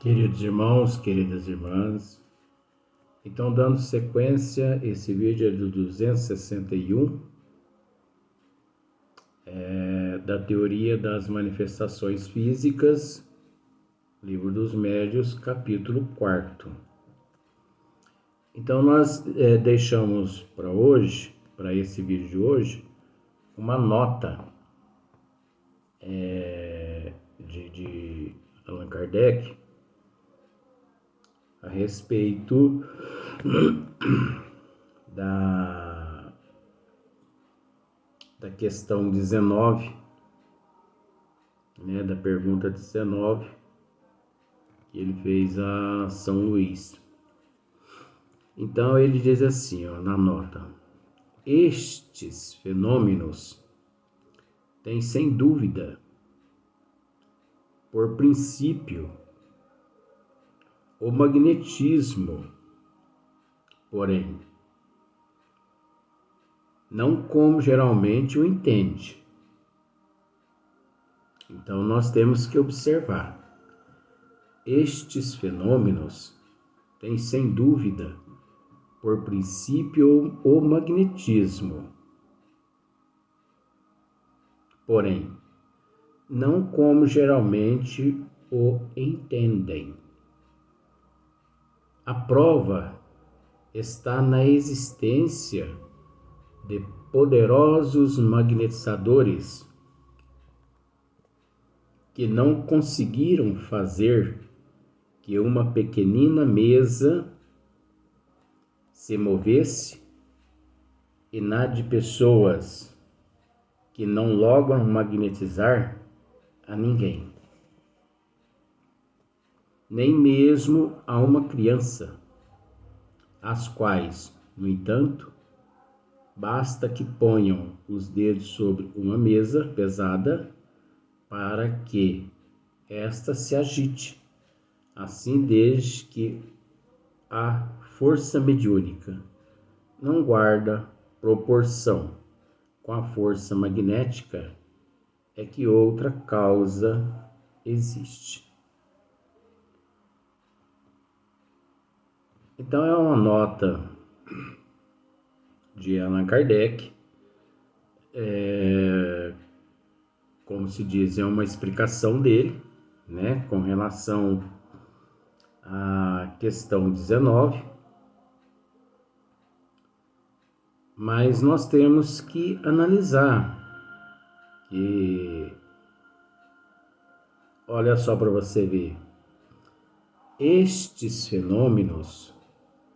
Queridos irmãos, queridas irmãs, então dando sequência, esse vídeo é do 261, da teoria das manifestações físicas, livro dos médiuns, capítulo 4. Então nós deixamos para hoje, para esse vídeo de hoje, uma nota de Allan Kardec a respeito da questão 19, da pergunta 19, que ele fez a São Luís. Então ele diz assim, na nota: estes fenômenos têm sem dúvida, por princípio, o magnetismo, porém, não como geralmente o entende. Então nós temos que observar. Estes fenômenos têm sem dúvida, por princípio, o magnetismo, porém, não como geralmente o entendem. A prova está na existência de poderosos magnetizadores que não conseguiram fazer que uma pequenina mesa se movesse, e na de pessoas que não logram magnetizar a ninguém, nem mesmo a uma criança, as quais, no entanto, basta que ponham os dedos sobre uma mesa pesada para que esta se agite, assim desde que a força mediúnica não guarda proporção com a força magnética, é que outra causa existe. Então é uma nota de Allan Kardec, como se diz, é uma explicação dele, com relação à questão 19, mas nós temos que analisar que, olha só para você ver, estes fenômenos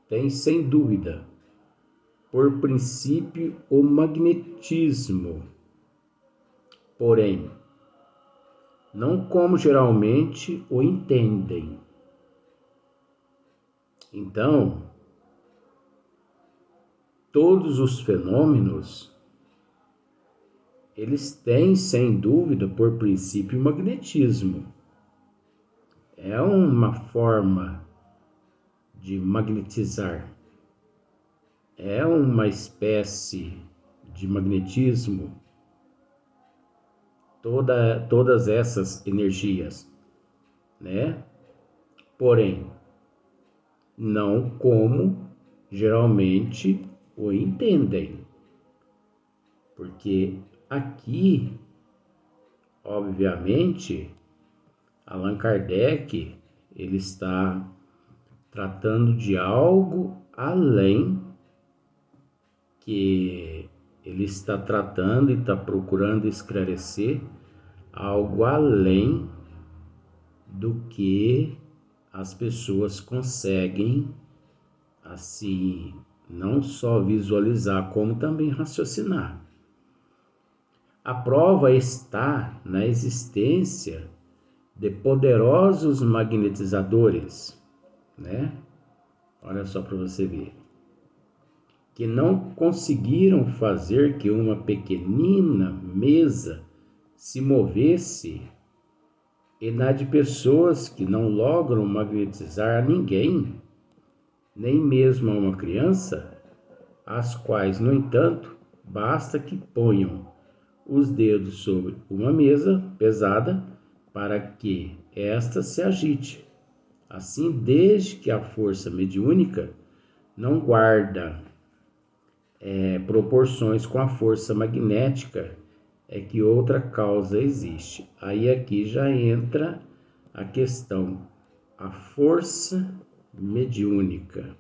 têm sem dúvida, por princípio, o magnetismo, porém, não como geralmente o entendem. Então, todos os fenômenos, eles têm, sem dúvida, por princípio, o magnetismo. É uma forma de magnetizar. É uma espécie de magnetismo. Todas essas energias, Porém, não como geralmente o entendem. Porque aqui, obviamente, Allan Kardec, ele está tratando de algo além, que ele está tratando e está procurando esclarecer algo além do que as pessoas conseguem, assim, não só visualizar, como também raciocinar. A prova está na existência de poderosos magnetizadores, Olha só para você ver, que não conseguiram fazer que uma pequenina mesa se movesse, e na de pessoas que não logram magnetizar a ninguém, nem mesmo a uma criança, as quais, no entanto, basta que ponham os dedos sobre uma mesa pesada para que esta se agite, Assim, desde que a força mediúnica não guarda proporções com a força magnética, é que outra causa existe. Aí aqui já entra a questão, a força mediúnica.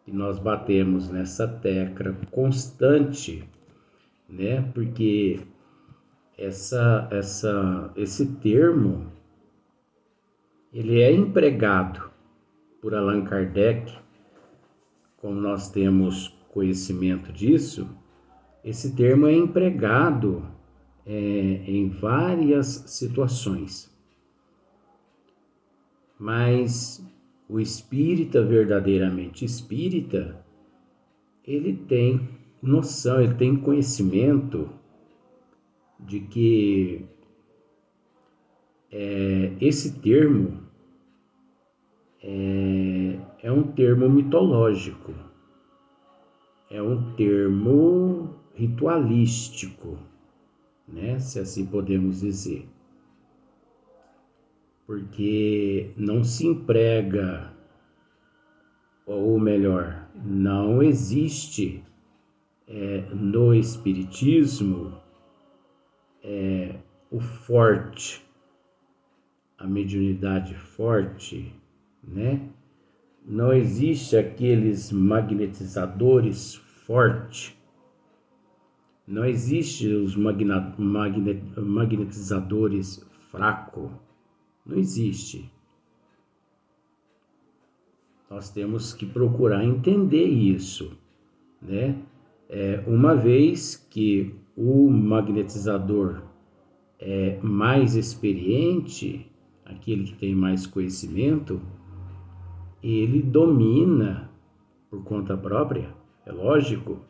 E nós batemos nessa tecla constante, né? Porque esse termo, ele é empregado por Allan Kardec, como nós temos conhecimento disso, esse termo é empregado em várias situações. Mas o espírita, verdadeiramente espírita, ele tem noção, ele tem conhecimento de que esse termo é um termo mitológico, é um termo ritualístico, né? Se assim podemos dizer. Porque não se emprega, ou melhor, não existe no Espiritismo o forte, a mediunidade forte, né? Não existe aqueles magnetizadores fortes, não existe os magnetizadores fracos, não existe. Nós temos que procurar entender isso, né? Uma vez que o magnetizador é mais experiente, aquele que tem mais conhecimento, ele domina por conta própria, é lógico,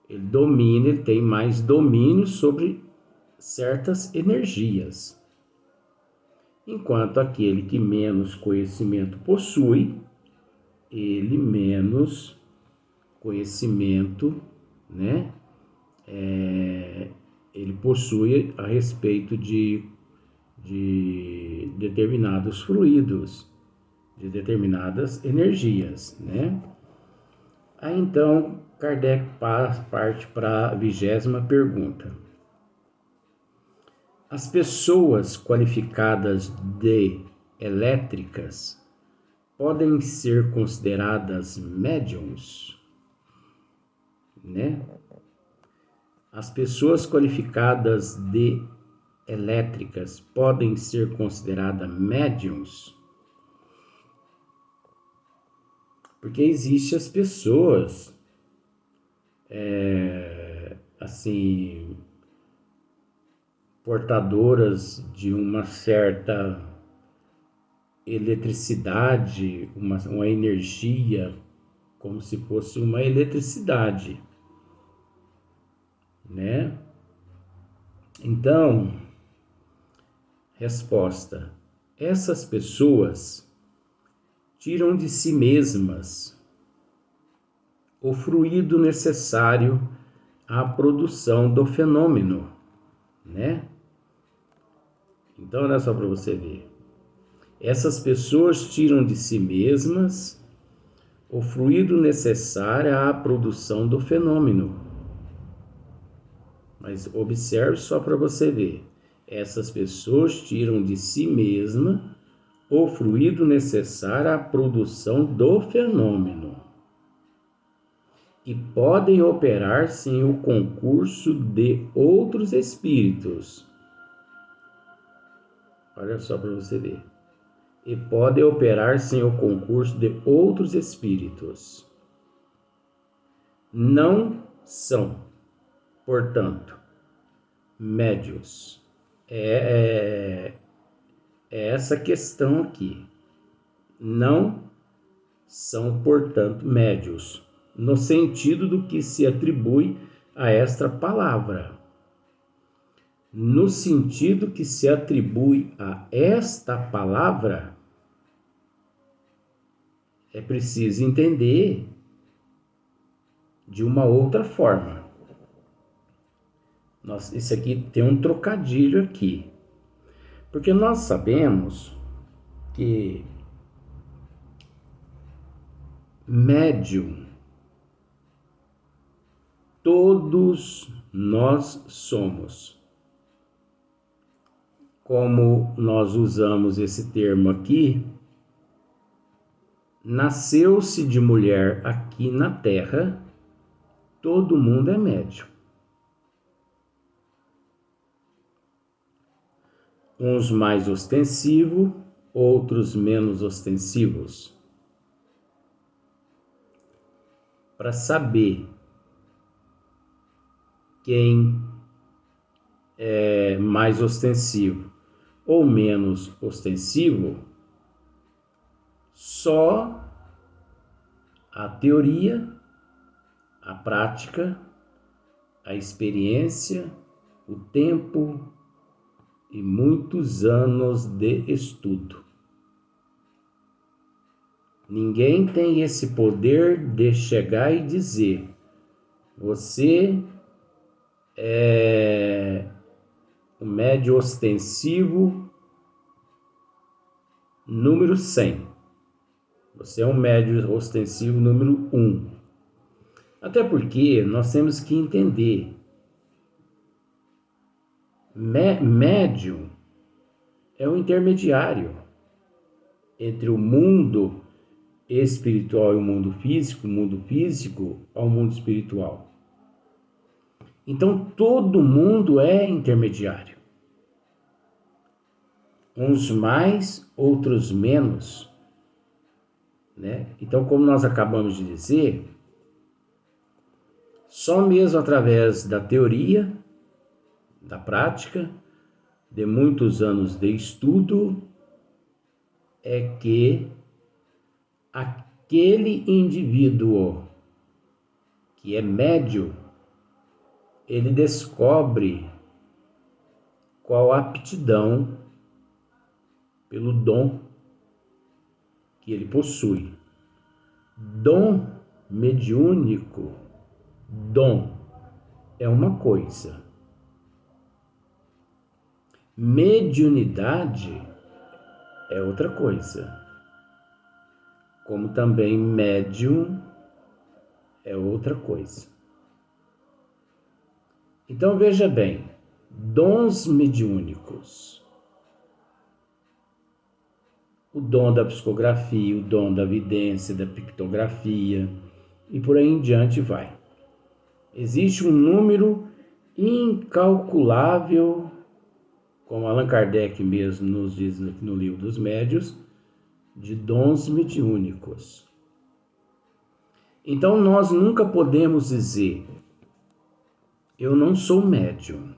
ele tem mais domínio sobre certas energias. Enquanto aquele que menos conhecimento possui, ele menos conhecimento, né? Ele possui a respeito de determinados fluidos, de determinadas energias, né? Aí então Kardec parte para a 20ª pergunta. As pessoas qualificadas de elétricas podem ser consideradas médiums, né? As pessoas qualificadas de elétricas podem ser consideradas médiums, porque existem as pessoas assim, portadoras de uma certa eletricidade, uma energia, como se fosse uma eletricidade, né? Então, resposta: essas pessoas tiram de si mesmas o fluido necessário à produção do fenômeno, né? Então, olha só para você ver. Essas pessoas tiram de si mesmas o fluido necessário à produção do fenômeno. Mas observe só para você ver. Essas pessoas tiram de si mesmas o fluido necessário à produção do fenômeno e podem operar sem o concurso de outros espíritos. Olha só para você ver. E podem operar sem o concurso de outros espíritos. Não são, portanto, médios. É essa questão aqui. Não são, portanto, médios, no sentido do que se atribui a esta palavra. No sentido que se atribui a esta palavra, é preciso entender de uma outra forma. Isso aqui tem um trocadilho aqui. Porque nós sabemos que médium, todos nós somos. Como nós usamos esse termo aqui, nasceu-se de mulher aqui na Terra, todo mundo é médium. Uns mais ostensivos, outros menos ostensivos. Para saber quem é mais ostensivo ou menos ostensivo, só a teoria, a prática, a experiência, o tempo e muitos anos de estudo. Ninguém tem esse poder de chegar e dizer: você é o médio ostensivo número 100. Você é um médio ostensivo número 1. Até porque nós temos que entender. Médium é um intermediário entre o mundo espiritual e o mundo físico ao mundo espiritual. Então todo mundo é intermediário. Uns mais, outros menos, né? Então, como nós acabamos de dizer, só mesmo através da teoria, da prática, de muitos anos de estudo, é que aquele indivíduo que é médio, ele descobre qual a aptidão pelo dom que ele possui. Dom mediúnico, dom é uma coisa. Mediunidade é outra coisa. Como também médium é outra coisa. Então veja bem, dons mediúnicos. O dom da psicografia, o dom da vidência, da pictografia e por aí em diante vai. Existe um número incalculável, como Allan Kardec mesmo nos diz no Livro dos Médiuns, de dons mediúnicos. Então nós nunca podemos dizer: eu não sou médium,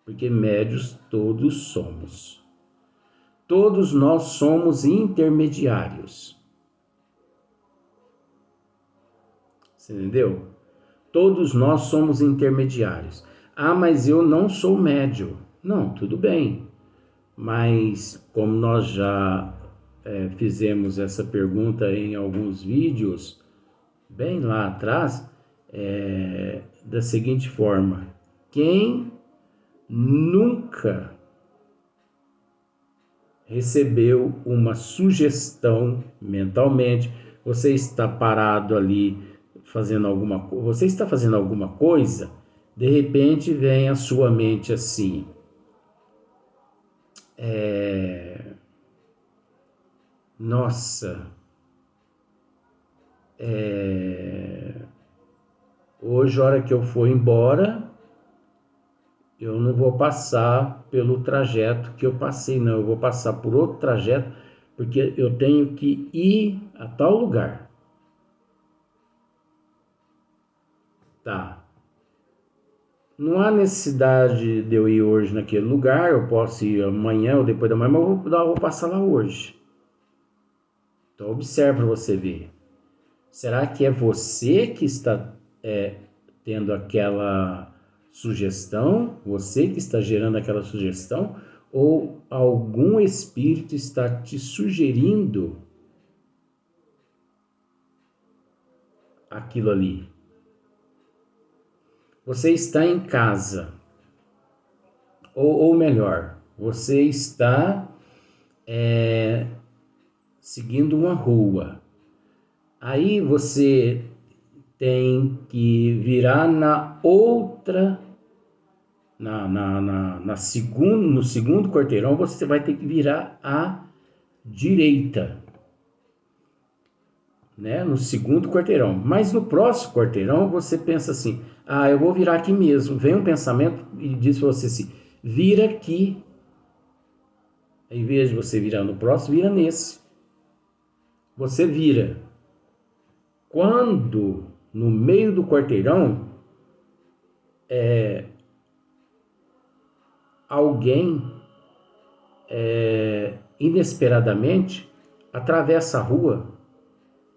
porque médios todos somos. Todos nós somos intermediários. Você entendeu? Todos nós somos intermediários. Ah, mas eu não sou médium. Não, tudo bem. Mas como nós já fizemos essa pergunta em alguns vídeos, bem lá atrás, da seguinte forma: quem nunca recebeu uma sugestão mentalmente, você está parado ali fazendo alguma coisa, você está fazendo alguma coisa, de repente vem à sua mente assim: nossa, hoje, a hora que eu for embora, eu não vou passar pelo trajeto que eu passei, não. Eu vou passar por outro trajeto, porque eu tenho que ir a tal lugar. Tá. Não há necessidade de eu ir hoje naquele lugar, eu posso ir amanhã ou depois da manhã, mas eu vou passar lá hoje. Então, observe para você ver. Será que é você que está tendo aquela sugestão? Você que está gerando aquela sugestão? Ou algum espírito está te sugerindo aquilo ali? Você está em casa, ou melhor, você está seguindo uma rua. Aí você tem que virar na outra, no segundo quarteirão, você vai ter que virar à direita, né? No segundo quarteirão. Mas no próximo quarteirão, você pensa assim, eu vou virar aqui mesmo. Vem um pensamento e diz para você assim, vira aqui. Em vez de você virar no próximo, vira nesse. Você vira. Quando no meio do quarteirão, alguém inesperadamente atravessa a rua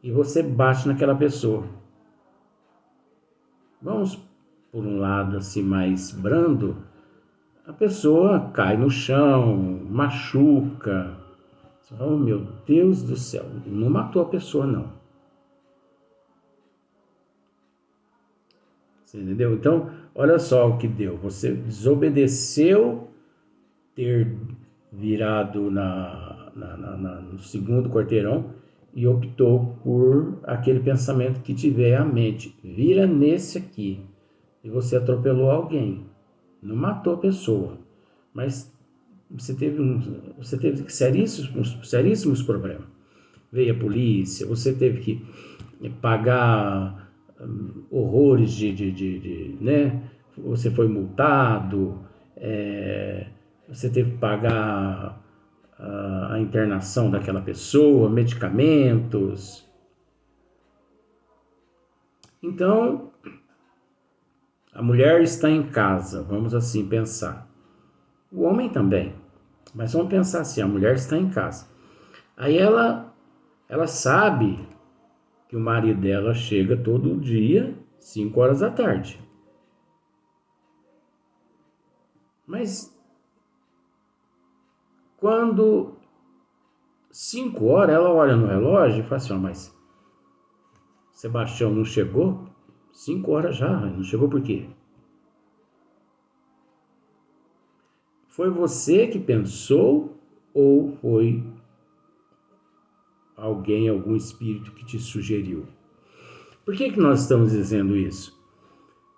e você bate naquela pessoa. Vamos por um lado assim mais brando, a pessoa cai no chão, machuca. Oh, meu Deus do céu, não matou a pessoa não. Você entendeu? Então, olha só o que deu. Você desobedeceu ter virado no segundo quarteirão e optou por aquele pensamento que tiver à mente. Vira nesse aqui. E você atropelou alguém. Não matou a pessoa. Mas você teve seríssimos problemas. Veio a polícia, você teve que pagar horrores né? Você foi multado, você teve que pagar a internação daquela pessoa, medicamentos. Então, a mulher está em casa, vamos assim pensar. O homem também, mas vamos pensar assim, a mulher está em casa. Aí ela sabe que o marido dela chega todo dia, 5 horas da tarde. Mas quando 5 horas, ela olha no relógio e fala assim, mas Sebastião não chegou? 5 horas já, não chegou por quê? Foi você que pensou ou foi alguém, algum espírito que te sugeriu? Por que nós estamos dizendo isso?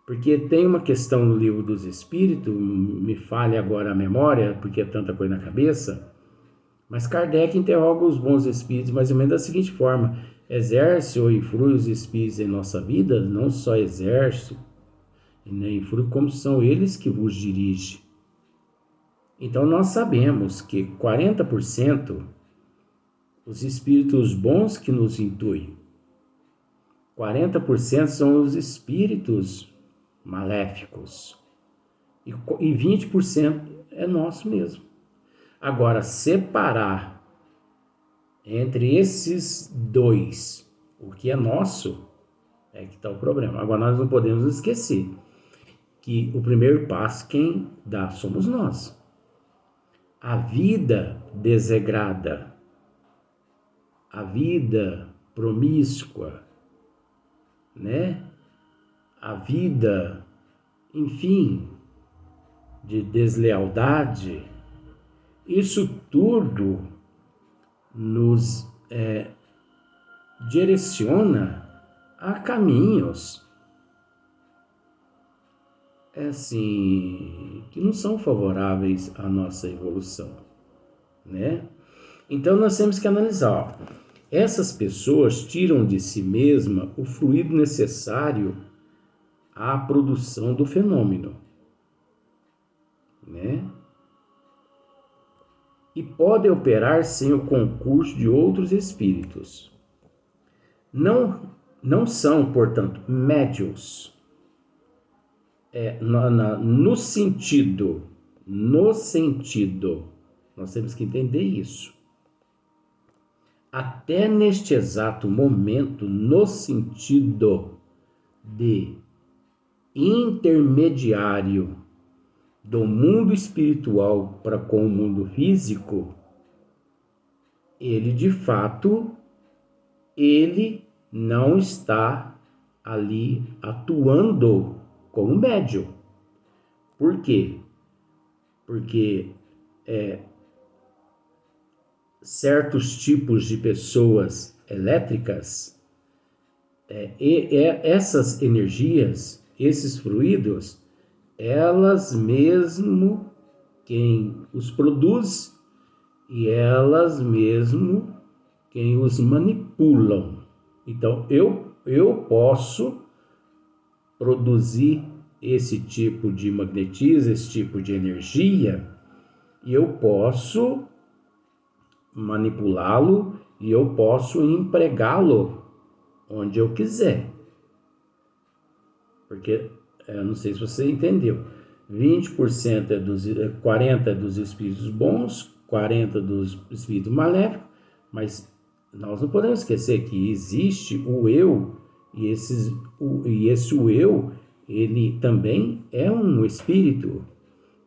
Porque tem uma questão no livro dos espíritos, me falha agora a memória, porque é tanta coisa na cabeça, mas Kardec interroga os bons espíritos mais ou menos da seguinte forma: exerce ou influi os espíritos em nossa vida? Não só exerce, nem influi, como são eles que vos dirigem. Então nós sabemos que 40% os espíritos bons que nos intuem, 40% são os espíritos maléficos e 20% é nosso mesmo. Agora, separar entre esses dois o que é nosso é que está o problema. Agora, nós não podemos esquecer que o primeiro passo quem dá somos nós. A vida desregrada, a vida promíscua, né? A vida, enfim, de deslealdade, isso tudo nos direciona a caminhos assim, que não são favoráveis à nossa evolução, né? Então nós temos que analisar, essas pessoas tiram de si mesma o fluido necessário à produção do fenômeno, né? E podem operar sem o concurso de outros espíritos. Não são, portanto, médiuns. No sentido, nós temos que entender isso. Até neste exato momento, no sentido de intermediário do mundo espiritual para com o mundo físico, ele de fato, ele não está ali atuando como médium. Por quê? Porque certos tipos de pessoas elétricas, essas energias, esses fluidos, elas mesmo quem os produz e elas mesmo quem os manipulam. Então, eu posso produzir esse tipo de magnetismo, esse tipo de energia, e eu posso manipulá-lo e eu posso empregá-lo onde eu quiser. Porque, eu não sei se você entendeu, 20% é 40% é dos espíritos bons, 40% dos espíritos maléficos, mas nós não podemos esquecer que existe o eu, e esse eu, ele também é um espírito,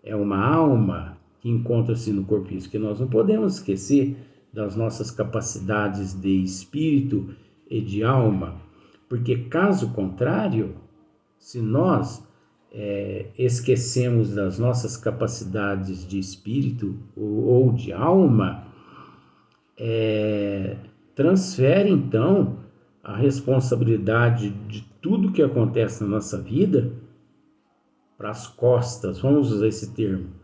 é uma alma que encontra-se no corpo físico, que nós não podemos esquecer das nossas capacidades de espírito e de alma, porque caso contrário, se nós esquecemos das nossas capacidades de espírito ou de alma, transfere então a responsabilidade de tudo que acontece na nossa vida para as costas, vamos usar esse termo,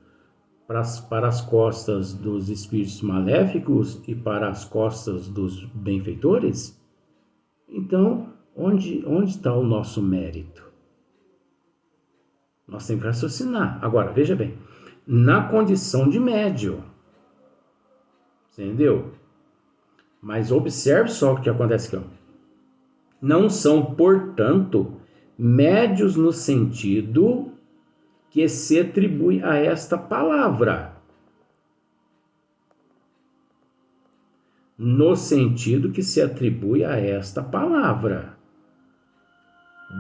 para as costas dos espíritos maléficos e para as costas dos benfeitores. Então, onde está o nosso mérito? Nós temos que raciocinar. Agora, veja bem, na condição de médio, entendeu? Mas observe só o que acontece aqui. Ó. Não são, portanto, médios no sentido que se atribui a esta palavra. No sentido que se atribui a esta palavra.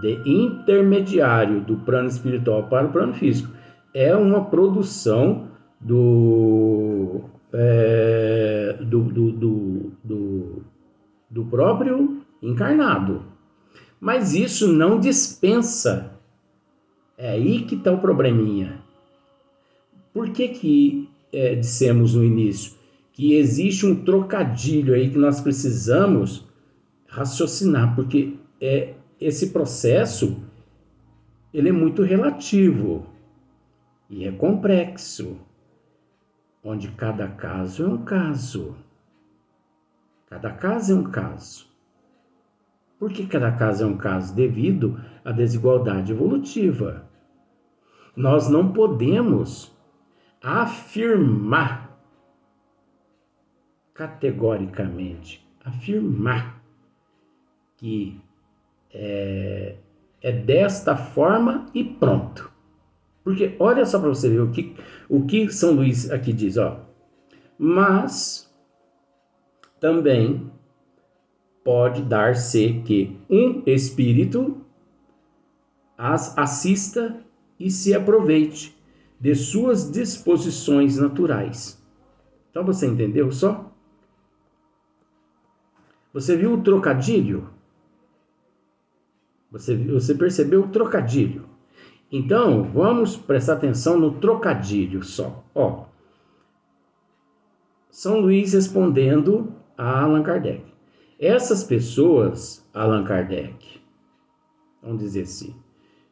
De intermediário do plano espiritual para o plano físico. É uma produção do próprio encarnado. Mas isso não dispensa. É aí que está o probleminha. Por que dissemos no início que existe um trocadilho aí que nós precisamos raciocinar? Porque esse processo ele é muito relativo e é complexo, onde cada caso é um caso. Cada caso é um caso. Por que cada caso é um caso? Devido à desigualdade evolutiva. Nós não podemos afirmar categoricamente, que é desta forma e pronto. Porque olha só para você ver o que São Luís aqui diz, ó. Mas também pode dar-se que um espírito as assista e se aproveite de suas disposições naturais. Então você entendeu só? Você viu o trocadilho? Você percebeu o trocadilho? Então, vamos prestar atenção no trocadilho só. Ó, São Luís respondendo a Allan Kardec. Essas pessoas, Allan Kardec, vamos dizer assim,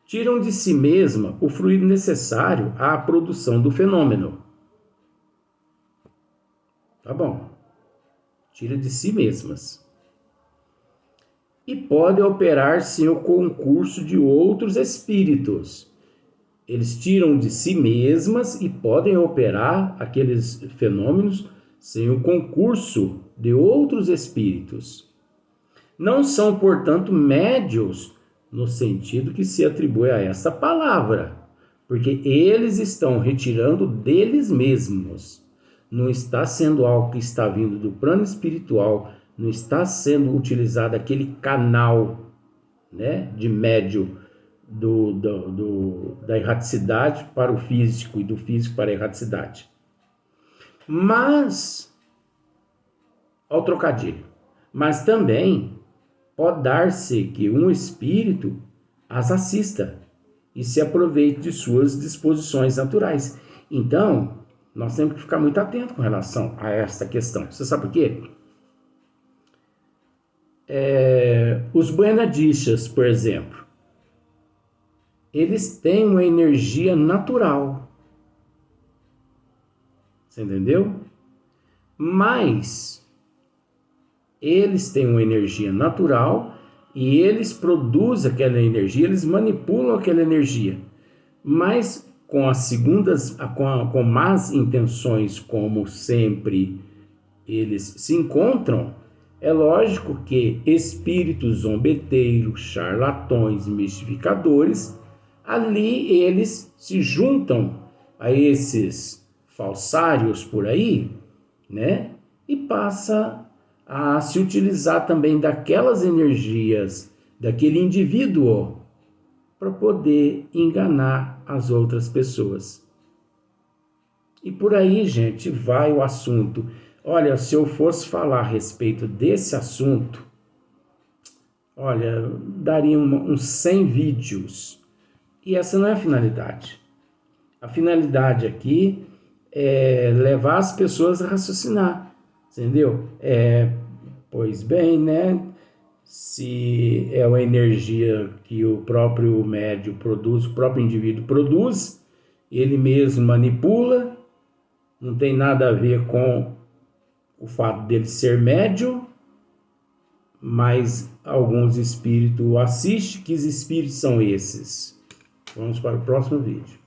tiram de si mesma o fluido necessário à produção do fenômeno. Tá bom. Tira de si mesmas. E pode operar sem o concurso de outros espíritos. Eles tiram de si mesmas e podem operar aqueles fenômenos sem o concurso de outros espíritos. Não são, portanto, médios no sentido que se atribui a essa palavra, porque eles estão retirando deles mesmos. Não está sendo algo que está vindo do plano espiritual, não está sendo utilizado aquele canal, né, de médio da erraticidade para o físico e do físico para a erraticidade. Mas, ao trocadilho, mas também pode dar-se que um espírito as assista e se aproveite de suas disposições naturais. Então, Nós temos que ficar muito atentos com relação a essa questão. Você sabe por quê? Os Buenadistas, por exemplo, eles têm uma energia natural. Você entendeu? Mas eles têm uma energia natural e eles produzem aquela energia, eles manipulam aquela energia. Mas com as segundas, com más intenções, como sempre eles se encontram, é lógico que espíritos zombeteiros, charlatões, mistificadores, ali eles se juntam a esses falsários por aí, né? E passa a se utilizar também daquelas energias daquele indivíduo para poder enganar as outras pessoas. E por aí, gente, vai o assunto. Olha, se eu fosse falar a respeito desse assunto, olha, daria uns 100 vídeos. E essa não é a finalidade. A finalidade aqui é levar as pessoas a raciocinar, entendeu? Pois bem, né? Se é uma energia que o próprio médium produz, o próprio indivíduo produz, ele mesmo manipula, não tem nada a ver com o fato dele ser médium, mas alguns espíritos assistem. Que espíritos são esses? Vamos para o próximo vídeo.